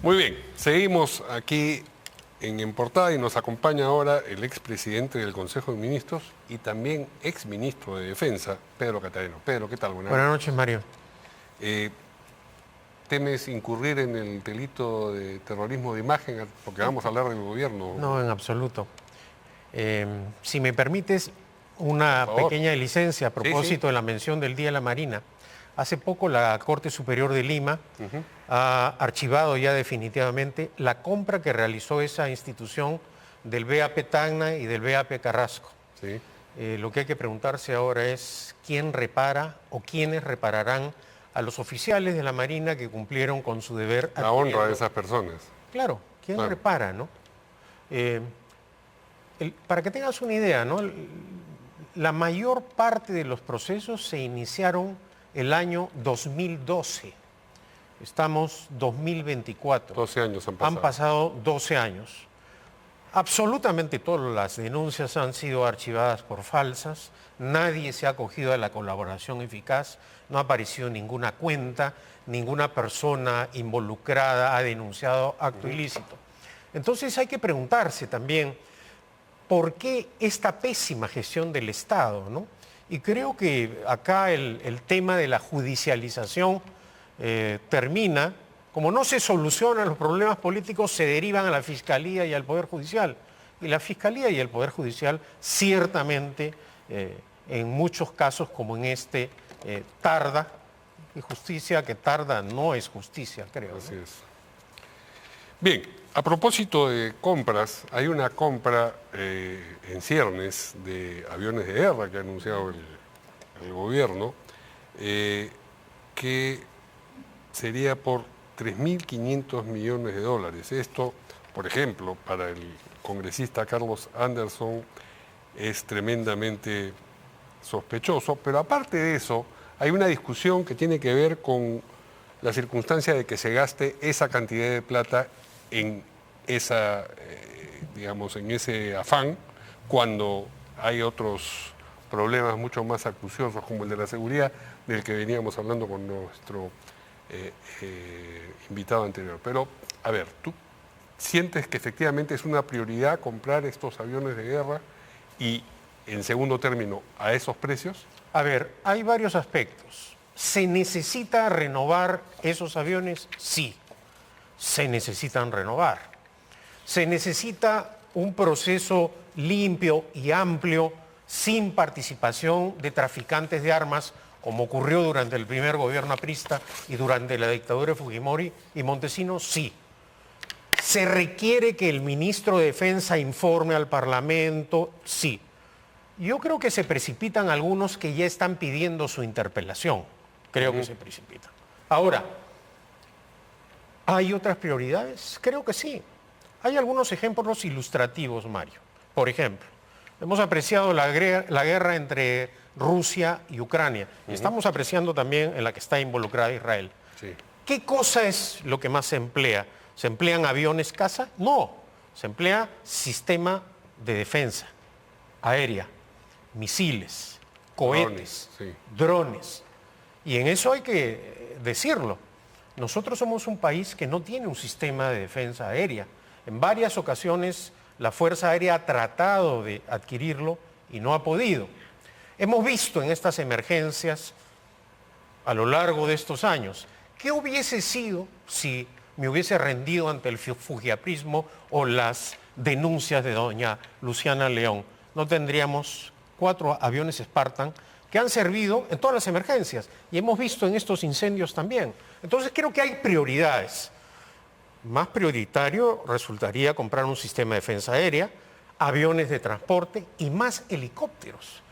Muy bien, seguimos aquí en Portada y nos acompaña ahora el expresidente del Consejo de Ministros y también exministro de Defensa, Pedro Catarino. Pedro, ¿qué tal? Buenas noches, Mario. ¿Temes incurrir en el delito de terrorismo de imagen? Porque vamos a hablar del gobierno. No, en absoluto. Si me permites una pequeña licencia a propósito de la mención del Día de la Marina. Hace poco la Corte Superior de Lima ha archivado ya definitivamente la compra que realizó esa institución del BAP Tacna y del BAP Carrasco. Sí. Lo que hay que preguntarse ahora es quién repara o quiénes repararán a los oficiales de la Marina que cumplieron con su deber. La honra de esas personas. Claro, ¿quién repara, no? Para que tengas una idea, ¿no? La mayor parte de los procesos se iniciaron el año 2012. Estamos 2024. 12 años han pasado. Han pasado 12 años. Absolutamente todas las denuncias han sido archivadas por falsas. Nadie se ha acogido a la colaboración eficaz. No ha aparecido ninguna cuenta, ninguna persona involucrada ha denunciado acto ilícito. Entonces hay que preguntarse también por qué esta pésima gestión del Estado, ¿no? Y creo que acá el tema de la judicialización termina, como no se solucionan los problemas políticos, se derivan a la Fiscalía y al Poder Judicial. Y la Fiscalía y el Poder Judicial ciertamente, en muchos casos como en este, tarda, y justicia que tarda no es justicia, creo. Así es. Bien, a propósito de compras, hay una compra en ciernes de aviones de guerra que ha anunciado el gobierno, que sería por 3.500 millones de dólares. Esto, por ejemplo, para el congresista Carlos Anderson es tremendamente sospechoso, pero aparte de eso, hay una discusión que tiene que ver con la circunstancia de que se gaste esa cantidad de plata en esa, digamos, en ese afán, cuando hay otros problemas mucho más acuciosos, como el de la seguridad, del que veníamos hablando con nuestro invitado anterior. Pero, a ver, ¿tú sientes que efectivamente es una prioridad comprar estos aviones de guerra y, en segundo término, a esos precios? A ver, hay varios aspectos. ¿Se necesita renovar esos aviones? Sí, se necesitan renovar. Se necesita un proceso limpio y amplio, sin participación de traficantes de armas, como ocurrió durante el primer gobierno aprista y durante la dictadura de Fujimori y Montesinos. Sí. ¿Se requiere que el ministro de Defensa informe al Parlamento? Sí. Yo creo que se precipitan algunos que ya están pidiendo su interpelación. Creo que se precipitan. Ahora, ¿hay otras prioridades? Creo que sí. Hay algunos ejemplos ilustrativos, Mario. Por ejemplo, hemos apreciado la guerra entre Rusia y Ucrania. Y estamos apreciando también en la que está involucrada Israel. Sí. ¿Qué cosa es lo que más se emplea? ¿Se emplean aviones caza? No. Se emplea sistema de defensa aérea, misiles, cohetes, drones. Y en eso hay que decirlo. Nosotros somos un país que no tiene un sistema de defensa aérea. En varias ocasiones la Fuerza Aérea ha tratado de adquirirlo y no ha podido. Hemos visto en estas emergencias a lo largo de estos años qué hubiese sido si me hubiese rendido ante el fujiaprismo o las denuncias de doña Luciana León. No tendríamos 4 aviones Spartan que han servido en todas las emergencias y hemos visto en estos incendios también. Entonces creo que hay prioridades. Más prioritario resultaría comprar un sistema de defensa aérea, aviones de transporte y más helicópteros.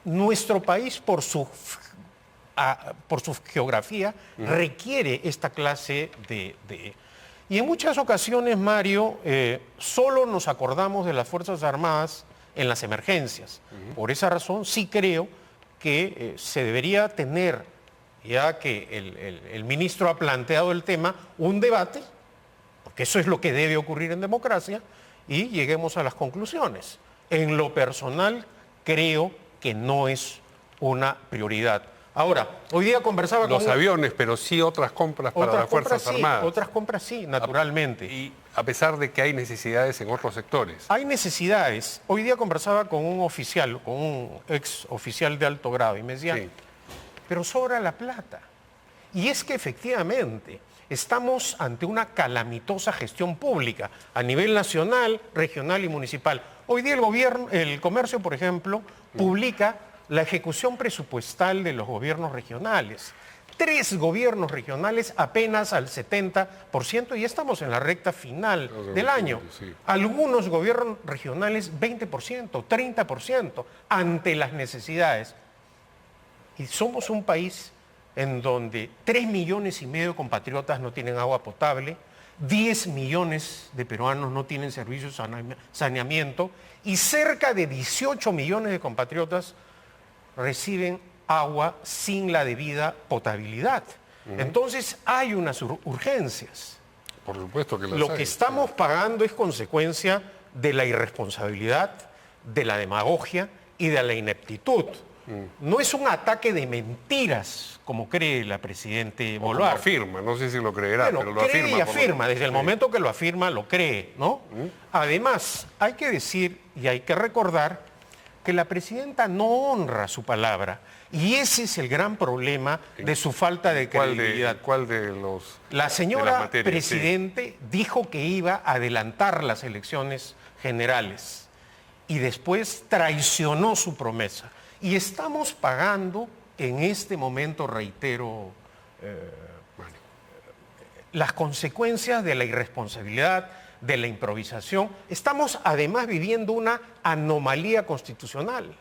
Nuestro país, por su geografía, requiere esta clase de... Y en muchas ocasiones, Mario, solo nos acordamos de las Fuerzas Armadas en las emergencias. Por esa razón, sí creo que se debería tener, ya que el ministro ha planteado el tema, un debate, porque eso es lo que debe ocurrir en democracia, y lleguemos a las conclusiones. En lo personal, creo que no es una prioridad. Ahora, hoy día conversaba Los con... aviones, pero sí otras compras para Otras las Fuerzas compras sí, Armadas. otras compras sí, naturalmente. Y a pesar de que hay necesidades en otros sectores. Hay necesidades. Hoy día conversaba con un oficial, con un ex oficial de alto grado, y me decía, Sí. pero sobra la plata. Y es que efectivamente estamos ante una calamitosa gestión pública a nivel nacional, regional y municipal. Hoy día el gobierno, el comercio, por ejemplo, publica la ejecución presupuestal de los gobiernos regionales. 3 gobiernos regionales apenas al 70% y ya estamos en la recta final del año. Sí. Algunos gobiernos regionales 20%, 30% ante las necesidades. Y somos un país en donde 3,5 millones de compatriotas no tienen agua potable, 10 millones de peruanos no tienen servicios de saneamiento y cerca de 18 millones de compatriotas reciben agua sin la debida potabilidad. Entonces hay unas urgencias. Por supuesto que las Lo hay. que estamos pagando es consecuencia de la irresponsabilidad, de la demagogia y de la ineptitud. No es un ataque de mentiras, como cree la Presidente O como Boluarte. afirma, no sé si lo creerá, Bueno, pero lo cree afirma. y por lo- afirma, desde el Sí. momento que lo afirma, lo cree, ¿no? Además, hay que decir y hay que recordar que la Presidenta no honra su palabra, y ese es el gran problema de su falta de credibilidad. ¿Cuál de los La de las señora materias? Presidente dijo que iba a adelantar las elecciones generales y después traicionó su promesa. Y estamos pagando en este momento, reitero, las consecuencias de la irresponsabilidad, de la improvisación. Estamos además viviendo una anomalía constitucional.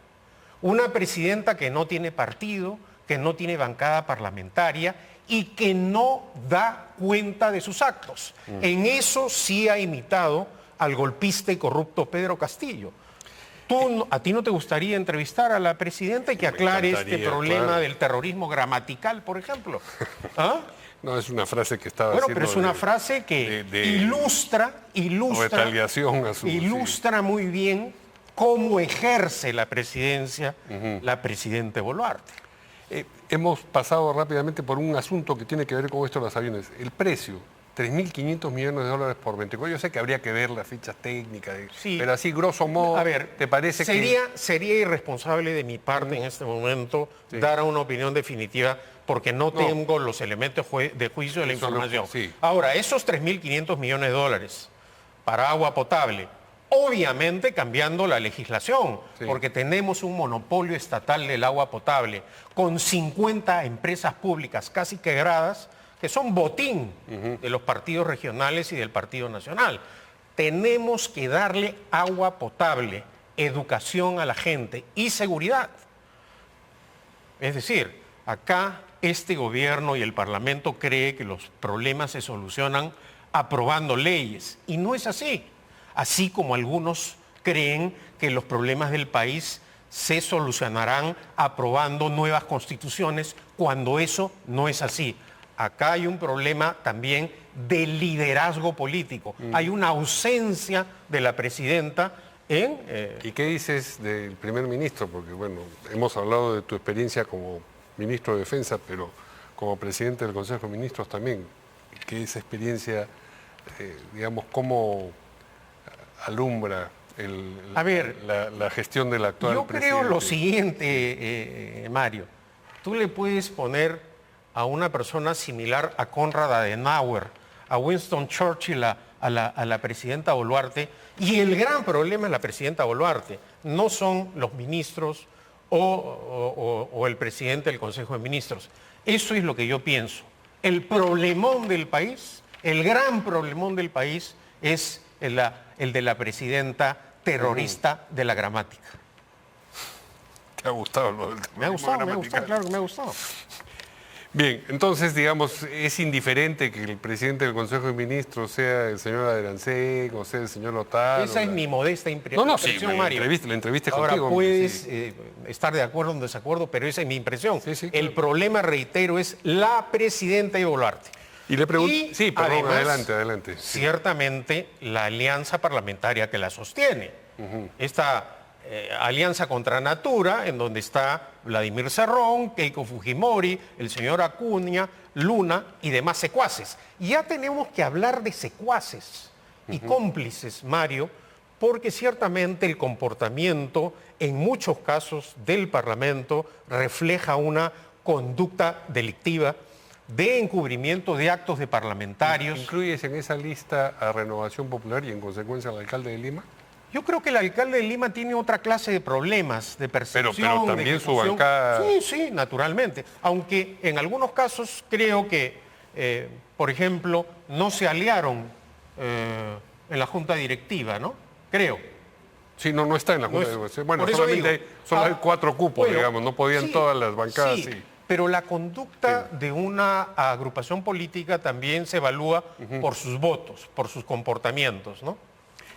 Una presidenta que no tiene partido, que no tiene bancada parlamentaria y que no da cuenta de sus actos. En eso sí ha imitado al golpista y corrupto Pedro Castillo. ¿A ti no te gustaría entrevistar a la presidenta y que aclare este encantaría, problema claro. del terrorismo gramatical, por ejemplo? ¿Ah? No, es una frase que estaba Bueno, haciendo pero es una de frase que de ilustra retaliación a su... ilustra muy bien cómo ejerce la presidencia la Presidente Boluarte. Hemos pasado rápidamente por un asunto que tiene que ver con esto de los aviones. El precio, 3.500 millones de dólares por 24. Yo sé que habría que ver las fichas técnicas, Sí. pero así, grosso modo, A ver, ¿te parece sería irresponsable de mi parte en este momento dar una opinión definitiva porque no tengo los elementos de juicio de la Eso información. sí. Ahora, esos 3.500 millones de dólares para agua potable, obviamente cambiando la legislación, Sí. porque tenemos un monopolio estatal del agua potable con 50 empresas públicas casi quebradas que son botín de los partidos regionales y del Partido Nacional. Tenemos que darle agua potable, educación a la gente y seguridad. Es decir, acá este gobierno y el Parlamento cree que los problemas se solucionan aprobando leyes y no es así. Así como algunos creen que los problemas del país se solucionarán aprobando nuevas constituciones cuando eso no es así. Acá hay un problema también de liderazgo político. Hay una ausencia de la presidenta en... ¿Y qué dices del primer ministro? Porque, bueno, hemos hablado de tu experiencia como ministro de Defensa, pero como presidente del Consejo de Ministros también. ¿Qué esa experiencia, digamos, cómo alumbra la gestión del actual Yo presidente? creo lo siguiente, Mario. Tú le puedes poner a una persona similar a Konrad Adenauer, a Winston Churchill, a la presidenta Boluarte, y el gran problema es la presidenta Boluarte, no son los ministros o el presidente del Consejo de Ministros. Eso es lo que yo pienso. El problemón del país, el gran problemón del país es el de la presidenta terrorista de la gramática. ¿Te ha gustado lo del Me ha gustado, gramatical? claro que me ha gustado. Bien, entonces, digamos, es indiferente que el presidente del Consejo de Ministros sea el señor Aderancén o sea el señor Otaro. Esa es mi modesta impresión, No, sí, Mario. la entrevista Ahora contigo. puedes sí. estar de acuerdo o en desacuerdo, pero esa es mi impresión. Sí, sí, El claro. problema, reitero, es la presidenta y Boluarte. Y le pregunto... Y, Sí, perdón, además, adelante. Sí. Ciertamente, la alianza parlamentaria que la sostiene. Esta Alianza contra Natura, en donde está Vladimir Cerrón, Keiko Fujimori, el señor Acuña, Luna y demás secuaces. Y ya tenemos que hablar de secuaces y cómplices, Mario, porque ciertamente el comportamiento en muchos casos del Parlamento refleja una conducta delictiva de encubrimiento de actos de parlamentarios. ¿Incluyes en esa lista a Renovación Popular y en consecuencia al alcalde de Lima? Yo creo que el alcalde de Lima tiene otra clase de problemas, de percepción, pero también de su bancada... Sí, naturalmente. Aunque en algunos casos creo que, por ejemplo, no se aliaron en la junta directiva, ¿no? Creo. Sí, no está en la junta directiva. Bueno, solamente solo hay 4 cupos, bueno, digamos, no podían todas las bancadas. Sí. Pero la conducta de una agrupación política también se evalúa por sus votos, por sus comportamientos, ¿no?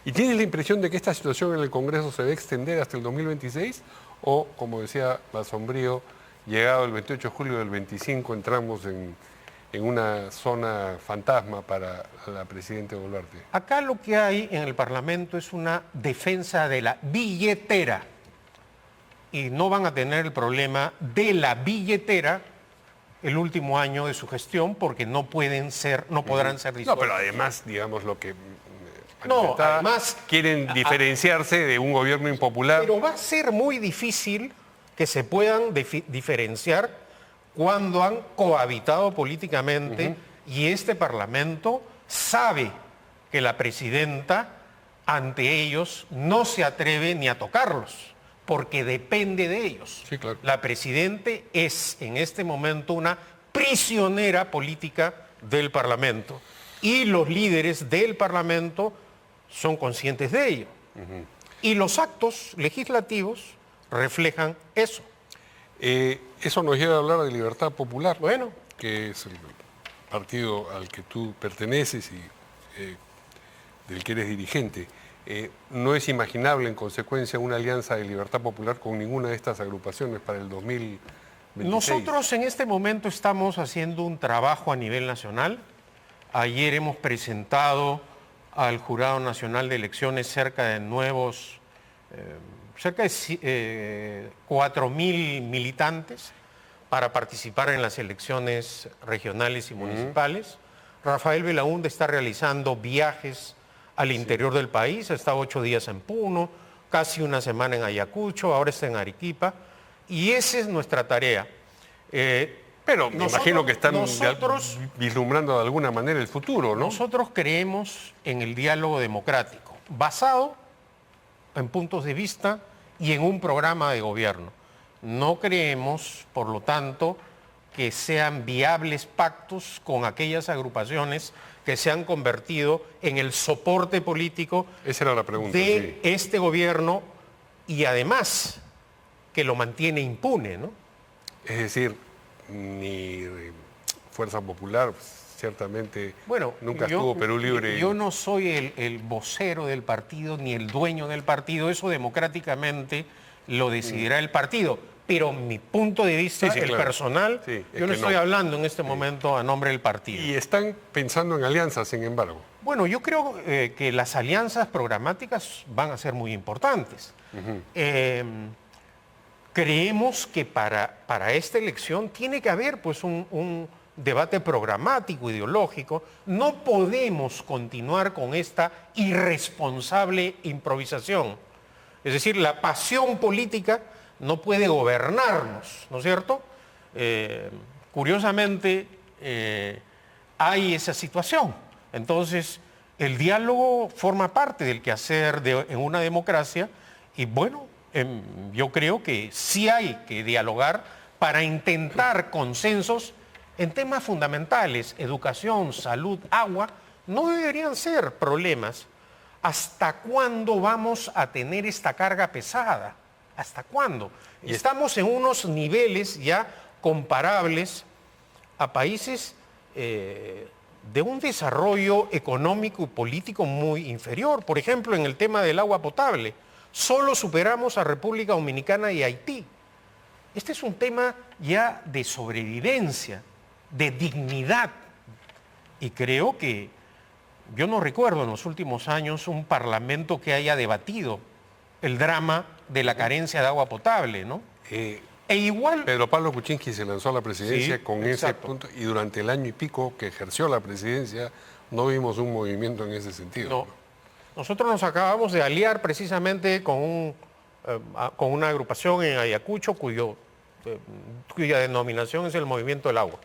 ¿Y tienes la impresión de que esta situación en el Congreso se va a extender hasta el 2026? O, como decía Basombrío, llegado el 28 de julio del 25 entramos en una zona fantasma para la presidenta Boluarte? Acá lo que hay en el Parlamento es una defensa de la billetera. Y no van a tener el problema de la billetera el último año de su gestión porque no podrán ser disueltos. No, pero además, digamos, lo que... No, además... quieren diferenciarse de un gobierno impopular. Pero va a ser muy difícil que se puedan diferenciar cuando han cohabitado políticamente y este Parlamento sabe que la presidenta ante ellos no se atreve ni a tocarlos, porque depende de ellos. Sí, claro. La presidenta es en este momento una prisionera política del Parlamento y los líderes del Parlamento son conscientes de ello. Y los actos legislativos reflejan eso. Eso nos lleva a hablar de Libertad Popular, Bueno, que es el partido al que tú perteneces y del que eres dirigente. No es imaginable, en consecuencia, una alianza de Libertad Popular con ninguna de estas agrupaciones para el 2026. nosotros en este momento estamos haciendo un trabajo a nivel nacional. Ayer hemos presentado al Jurado Nacional de Elecciones cerca de 4.000 militantes para participar en las elecciones regionales y municipales. Rafael Belaúnde está realizando viajes al interior del país, ha estado 8 días en Puno, casi una semana en Ayacucho, ahora está en Arequipa, y esa es nuestra tarea. Pero me imagino que están vislumbrando de alguna manera el futuro, ¿no? Nosotros creemos en el diálogo democrático, basado en puntos de vista y en un programa de gobierno. No creemos, por lo tanto, que sean viables pactos con aquellas agrupaciones que se han convertido en el soporte político Esa era la pregunta, de este gobierno y además que lo mantiene impune, ¿no? Es decir, ni Fuerza Popular, ciertamente nunca estuvo Perú Libre. Yo no soy el vocero del partido ni el dueño del partido, eso democráticamente lo decidirá el partido. Pero mi punto de vista, claro. Personal, yo no estoy hablando en este momento a nombre del partido. Y están pensando en alianzas, sin embargo. Bueno, yo creo que las alianzas programáticas van a ser muy importantes. Creemos que para esta elección tiene que haber pues, un debate programático, ideológico. No podemos continuar con esta irresponsable improvisación. Es decir, la pasión política no puede gobernarnos, ¿no es cierto? Curiosamente, hay esa situación. Entonces, el diálogo forma parte del quehacer en una democracia y bueno, yo creo que sí hay que dialogar para intentar consensos en temas fundamentales, educación, salud, agua, no deberían ser problemas. ¿Hasta cuándo vamos a tener esta carga pesada? ¿Hasta cuándo? Estamos en unos niveles ya comparables a países de un desarrollo económico y político muy inferior. Por ejemplo, en el tema del agua potable, solo superamos a República Dominicana y Haití. Este es un tema ya de sobrevivencia, de dignidad. Y creo que yo no recuerdo en los últimos años un parlamento que haya debatido el drama de la carencia de agua potable, ¿no? E igual... Pedro Pablo Kuczynski se lanzó a la presidencia Sí, con exacto. ese punto y durante el año y pico que ejerció la presidencia no vimos un movimiento en ese sentido. No. Nosotros nos acabamos de aliar precisamente con una agrupación en Ayacucho cuya denominación es el Movimiento del Agua.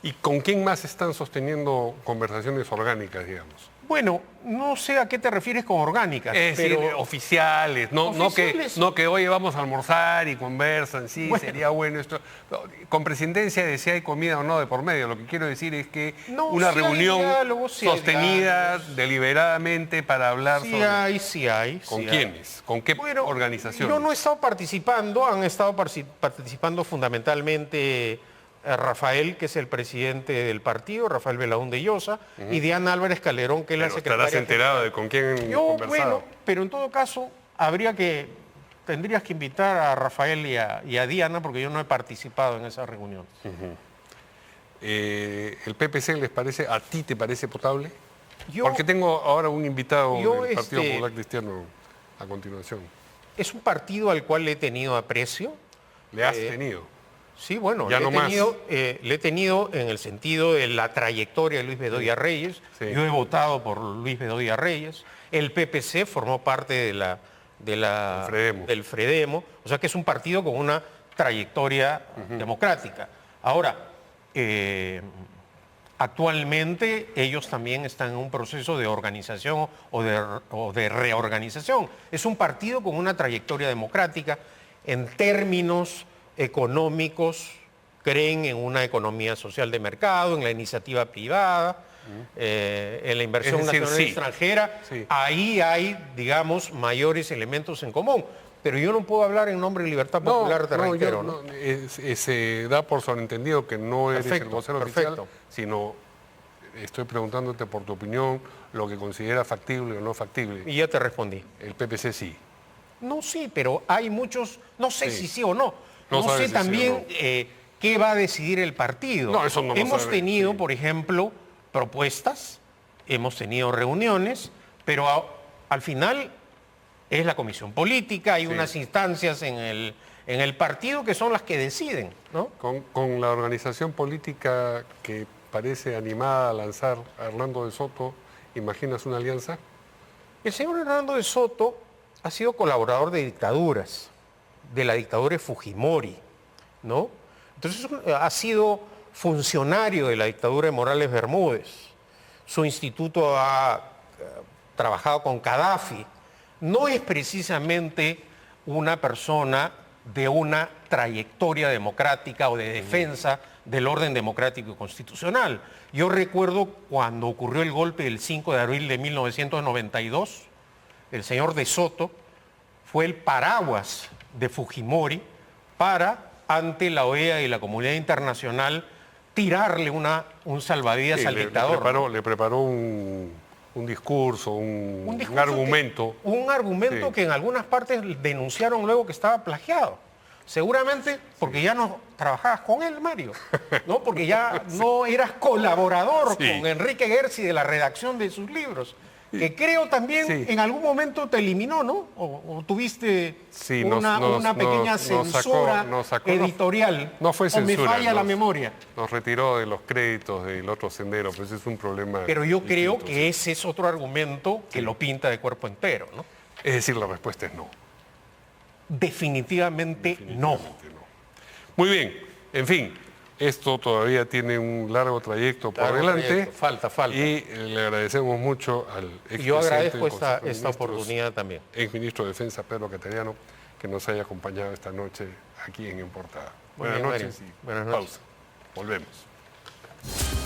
¿Y con quién más están sosteniendo conversaciones orgánicas, digamos? Bueno, no sé a qué te refieres con orgánicas, Es decir, pero oficiales, Oficiales. no que hoy vamos a almorzar y conversan, sí, Bueno. sería bueno esto. No, con presidencia de si hay comida o no de por medio. Lo que quiero decir es que No, una sí hay reunión diálogos, sí hay sostenida diálogos. deliberadamente para hablar sí sobre... hay. ¿Con sí hay. quiénes? ¿Con qué Bueno, organizaciones? yo no he estado participando, han estado participando fundamentalmente Rafael, que es el presidente del partido, Rafael Belaúnde Llosa, y Diana Álvarez Calderón, que es la Pero secretaria. estarás enterado de con quién Yo, conversado. bueno, pero en todo caso, tendrías que invitar a Rafael y a Diana, porque yo no he participado en esa reunión. ¿El PPC les parece, a ti te parece potable? Yo- Porque tengo ahora un invitado yo, del Partido Popular Cristiano a continuación. Es un partido al cual le he tenido aprecio. ¿Le has tenido? Sí, bueno, Ya no más. le he tenido en el sentido de la trayectoria de Luis Bedoya Reyes. Sí. Yo he votado por Luis Bedoya Reyes. El PPC formó parte del Fredemo. O sea que es un partido con una trayectoria democrática. Ahora, actualmente ellos también están en un proceso de organización o de reorganización. Es un partido con una trayectoria democrática en términos económicos, creen en una economía social de mercado, en la iniciativa privada, en la inversión Es decir, nacional sí. y extranjera. Sí. Ahí hay, digamos, mayores elementos en común. Pero yo no puedo hablar en nombre de Libertad Popular, te reitero, ¿no? Se da por sobreentendido que no eres el Perfecto, vocero perfecto. oficial, sino estoy preguntándote por tu opinión, lo que considera factible o no factible. Y ya te respondí. El PPC sí. No, sí, pero hay muchos, no sé Sí. si sí o no. No No sabes sé si sí también o no. qué va a decidir el partido. No, eso no lo Hemos sabe, tenido, sí. por ejemplo, propuestas, hemos tenido reuniones, pero al final es la comisión política, hay Sí. unas instancias en el partido que son las que deciden, ¿no? Con la organización política que parece animada a lanzar a Hernando de Soto, ¿imaginas una alianza? El señor Hernando de Soto ha sido colaborador de dictaduras, de la dictadura de Fujimori, ¿no? Entonces ha sido funcionario de la dictadura de Morales Bermúdez. Su instituto ha trabajado con Gaddafi. No es precisamente una persona de una trayectoria democrática o de defensa del orden democrático y constitucional. Yo recuerdo cuando ocurrió el golpe del 5 de abril de 1992, el señor de Soto fue el paraguas de Fujimori para, ante la OEA y la comunidad internacional, tirarle un salvavidas Sí, al dictador. le preparó un discurso, un discurso argumento. Un argumento Sí. que en algunas partes denunciaron luego que estaba plagiado. Seguramente porque ya no trabajabas con él, Mario, ¿no? Porque ya no eras colaborador Sí. con Enrique Gersi de la redacción de sus libros, que creo también Sí. en algún momento te eliminó, ¿no? O tuviste Sí, una pequeña censura nos sacó, editorial. no fue O censura. me falla la memoria. Nos retiró de los créditos del otro sendero, pues es un problema. Pero yo creo distinto, que sí. ese es otro argumento que lo pinta de cuerpo entero, ¿no? Es decir, la respuesta es no. Definitivamente no. Definitivamente no. Muy bien, en fin, esto todavía tiene un largo trayecto por Largo delante. trayecto, falta. Y le agradecemos mucho al Y yo expresidente agradezco del Consejo de esta Ministros, oportunidad también. exministro de Defensa Pedro Cateriano, que nos haya acompañado esta noche aquí en Portada. Muy Buenas bien, noches Mario. y Buenas noches. pausa. Volvemos.